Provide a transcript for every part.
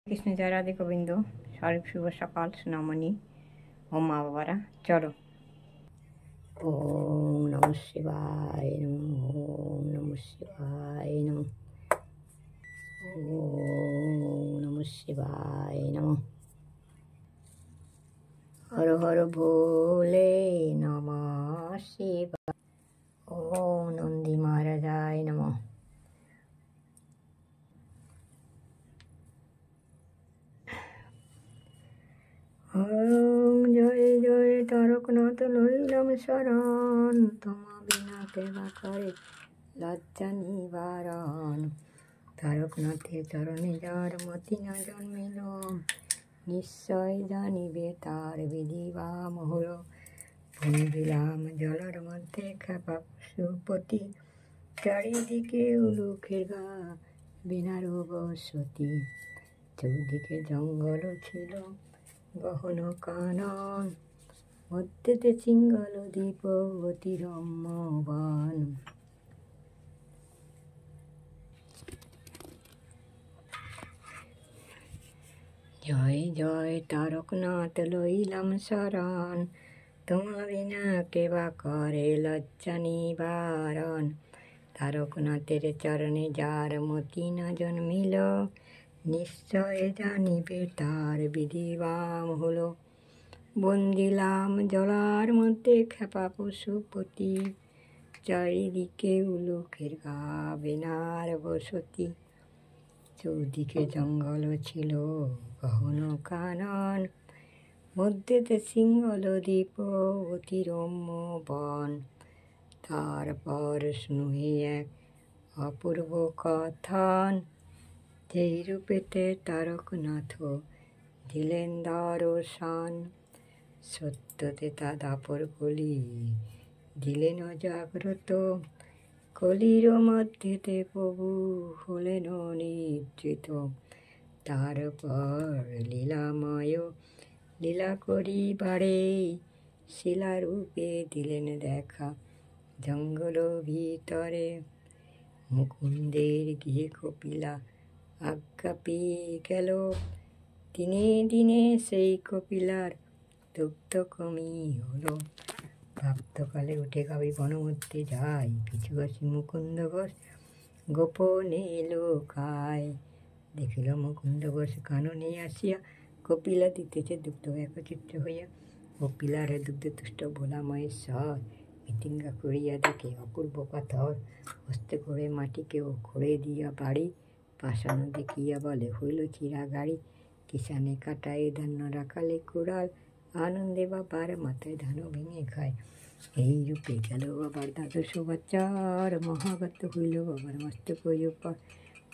কৃষ্ণ জয় রাধে গোবিন্দ। স্বরূপ শুভ সকাল সোনামণি ও মা বাবারা, চলো। ওম নমঃ শিবায় নমঃ। ওম নমঃ শিবায় নমঃ। ওম নমঃ শিবায় নমঃ। হর হর ভোলে নমঃ শিবায়। ওম নন্দী মহারাজায় নমঃ। ওম জয় জয় তারকনাথ লইলাম শরণ, তোমা বিনা কেবা করে লজ্জা নিবারণ। তারকনাথের চরণে যার মতি না জন্মিল, নিশ্চয় জানিবে তার বিধি বা মহল। বন্দিলাম জলার মধ্যে খেপা পশুপতি, চারিদিকে উলুখের গা বিনার বসতি। চৌদিকে জঙ্গল ছিল গহন কানন, মধ্যেতে সিঙ্গল দ্বীপ অতি রম্য বন। জয় জয় তারকনাথ লইলাম শরণ, তোমা বিনা কেবা করে লজ্জা নিবারণ। তারকনাথের চরণে যার মতি না জন্মিল, নিশ্চয় জানিবে তার বিধি বা মহল। বন্দিলাম জলার মধ্যে খেপা পশুপতি, চারিদিকে উলুখের গা বিনার বসতি। চৌদিকে জঙ্গল ছিল গহন কানন, মধ্যেতে সিঙ্গল দ্বীপ অতি রম্য বন। তারপর শুনুহি এক অপূর্ব কথন, যেই রূপেতে তারকনাথ দিলেন দর্শন। সত্যতে তা দাপর কলি দিলেন জাগ্রত, কলির মধ্যেতে প্রভু হলেন নিদ্রিত। তারপর লীলাময় লীলা করিবারে, শিলারূপে দিলেন দেখা জঙ্গল ভিতরে। মুকুন্দের গৃহে কপিলা আজ্ঞা পেয়ে গেল, দিনে দিনে সেই কপিলার দুগ্ধ কমি হলো। প্রাপ্তকালে উঠে গাবি বন মধ্যে যায়, পিছু আসি মুকুন্দ ঘোষ গোপনে লোকায়। দেখিল মুকুন্দ ঘোষ কাননে আসিয়া, কপিলা দিতেছে দুগ্ধ একচিত্র হইয়া। কপিলার দুগ্ধ তুষ্ট ভোলা মহেশ্বর, মৃত্যুঞ্জা করিয়া দেখে অপূর্ব পাথর। হস্তে করে মাটিকেও খড়ে দিয়া বাড়ি, পাষাণ দেখিয়া বলে হইল চিরা গাড়ি। কিষানে কাটায় ধান্য রাখালে কুড়াল, আনন্দে বাবার মাথায় ধান ভেঙে খায়। এই রূপে গেল বাবার দ্বাদশ বছর, মহাগত হইল বাবার মস্তক উপর।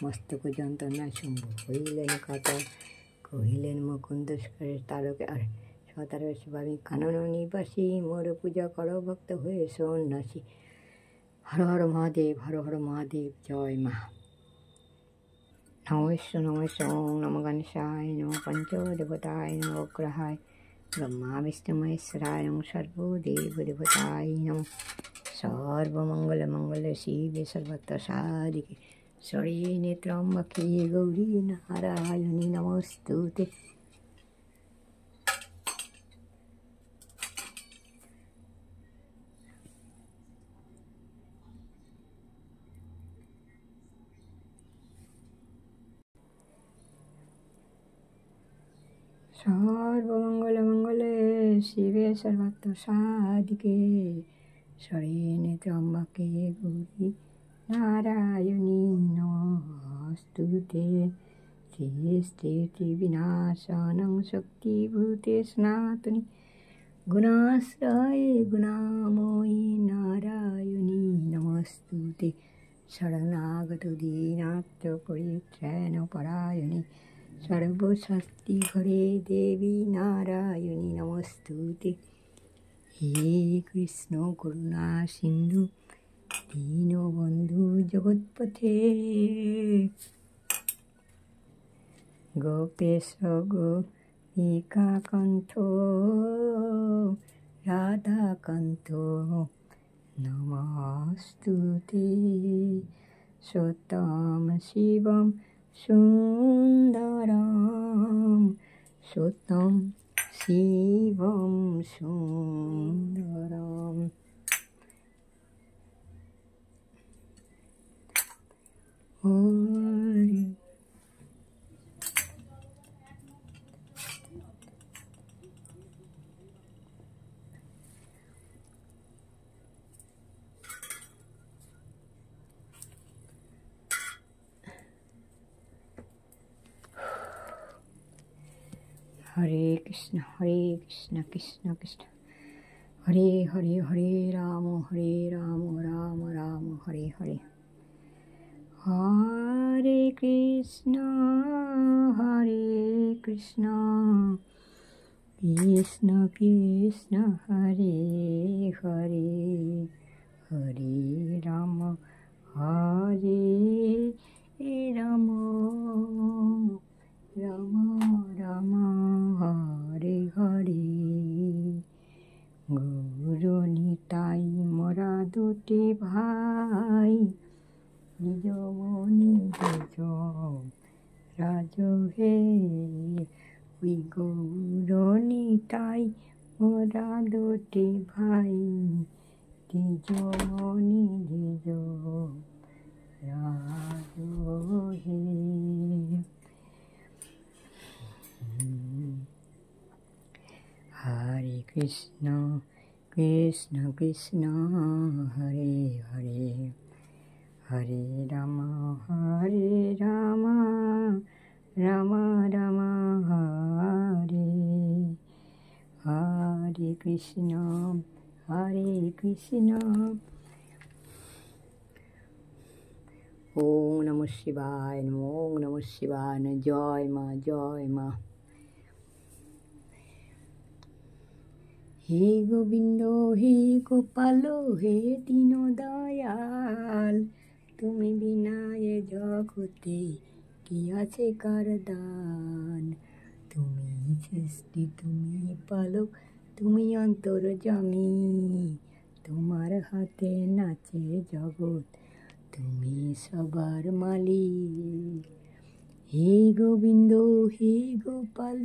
মস্তক যন্ত্রণায় শম্ভু হইলেন কাতর, কহিলেন মুকুন্দ তারকে আর সতারস ভাবি কানন নিবাসী, মোর পূজা কর ভক্ত হয়ে সন্ন্যাসী। হর হর মহাদেব, হর হর মহাদেব, জয় মা। নমস্য নমস্য। ওং নমো গণেশায় নমঃ। পঞ্চদেবতায় নমঃ। গ্রহায় ব্রহ্মা বিষ্ণু মহেশ্বরায় নমঃ। সর্বদেবদেবতায় নমঃ। সর্বমঙ্গল মঙ্গলে শিবে সর্বত্র সাধিকে, শরণ্যে ত্র্যম্বকে গৌরী নারায়ণী নমস্তুতে। সর্বমঙ্গল মঙ্গলে শিবে সর্বত্র সাধিকে, শরণ্যে ত্র্যম্বকে গৌরী নারায়ণী নমস্তুতে। সৃষ্টি বিনাশানং শক্তিভূতে সনাতনী, গুণাশ্রয়ে গুণাময়ী নারায়ণী নমস্তুতে। শরণাগত দীনার্ত পরিত্রাণ পরায়ণী, সর্বশক্তি ঘরে দেবী নারায়ণী নমস্তুতে। হে কৃষ্ণ করুণা সিন্ধু দীনবন্ধু জগৎপথে, গোপেশ গোপিকাকান্ত রাধাকান্ত নমস্তুতে। সত্যম শিবম সুন্দরম सुतं शिवं सुन्दरम् हरे कृष्ण कृष्ण कृष्ण हरे हरे हरे राम राम राम हरे हरे हरे कृष्ण कृष्ण कृष्ण हरे हरे हरे राम राम राम हरे हरे गुरु निताई मोरा दुटी भाई निज मनि निज राजो हे ওই গৌর নিতাই মোরা দুটি ভাই নিজ মনি নিজ রাজো হে हरे कृष्ण कृष्ण कृष्ण हरे हरे हरे राम राम राम हरे हरे कृष्ण ओम नमः शिवाय ओम नमः शिवाय जय माँ हे गोविंद हे गोपाल हे दीन दयाल তুমি বিনা এ জগতে কি আছে কার দান তুমি সৃষ্টি তুমি পালক তুমি অন্তর্যামী তোমার হাতে নাচে জগৎ তুমি সবার মালিক হে গোবিন্দ হে গোপাল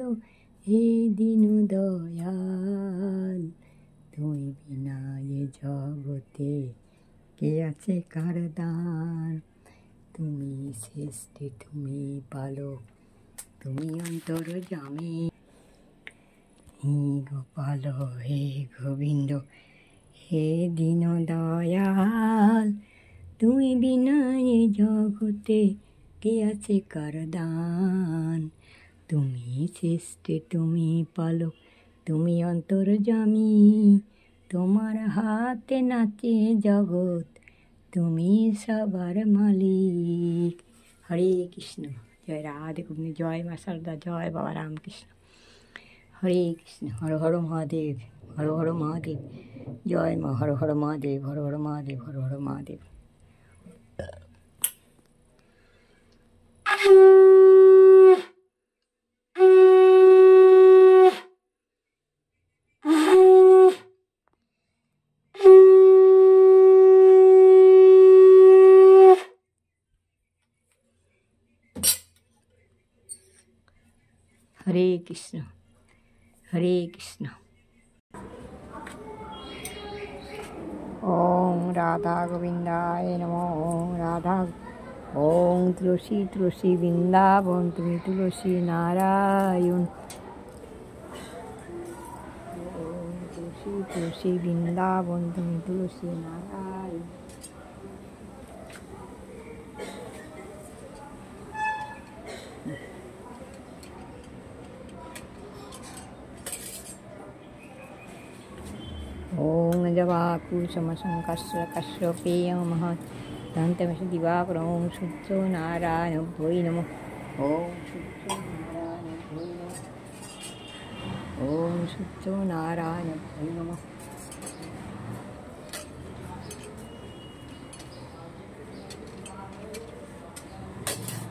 হে দীন দয়াল তুমি বিনা এ জগতে কে আছে কার দান তুমি সৃষ্টি তুমি পালক তুমি অন্তর্যামী হে গোপাল হে গোবিন্দ হে দীন দয়াল তুমি বিনা এ জগতে কে আছে কার দান তুমি সৃষ্টি তুমি পালক তুমি অন্তর্যামী তোমার হাতে নাচে জগৎ তুমি সবার মালিক হরে কৃষ্ণ জয় রাধে গোবিন্দ জয় মা শারদা জয় বাবা রামকৃষ্ণ হরে কৃষ্ণ হর হর মহাদেব জয় মা হর হর মহাদেব হর হর মহাদেব हरे कृष्ण ओम राधा गोविंदाय नमो राधा ओम तुलसी तुलसी वृंदावन तुम्हें तुलसी नारायण ओम तुलसी तुलसी वृंदावन तुम्हें तुलसी नारायण ओम जवाकुसुमसंकर्षकश्यपेय महत् दन्तमस दिवाकर ओम शुद्धो नारायण भोई नमः ओम शुद्धो नारायण भोई नमः ओम शुद्धो नारायण भोई नमः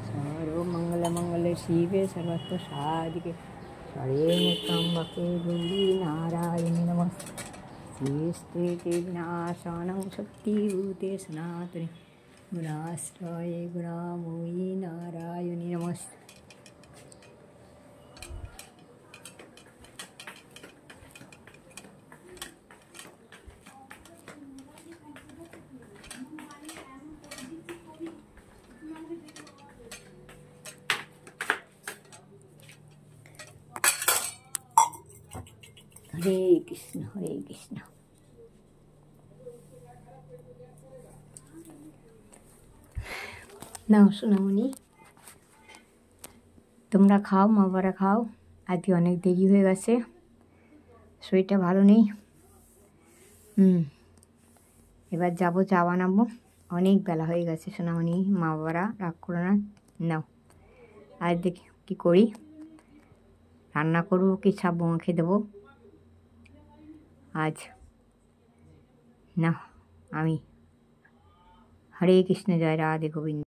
सर्वमंगल शिवे सर्वत्र साधिके शरण्ये त्र्यंबके गौरी नारायणी नमस्ते श्रीस्ते विनाशानं शक्तिभूते सनातने गुणाश्रये गुणामयी नारायणी नमस्ते হরে কৃষ্ণ হরে কৃষ্ণ। নাও সোনামণি, তোমরা খাও, মা বাবারা খাও। আজকে অনেক দেরি হয়ে গেছে, শরীরটা ভালো নেই। এবার যাবো, চা বানাবো, অনেক বেলা হয়ে গেছে সোনামণি। মা বাবারা রাগ করো না। নাও, আজ দেখি কী করি, রান্না করবো কি সব মুখে দেবো আজ। না, আমি হরে কৃষ্ণ, জয় রাধে গোবিন্দ।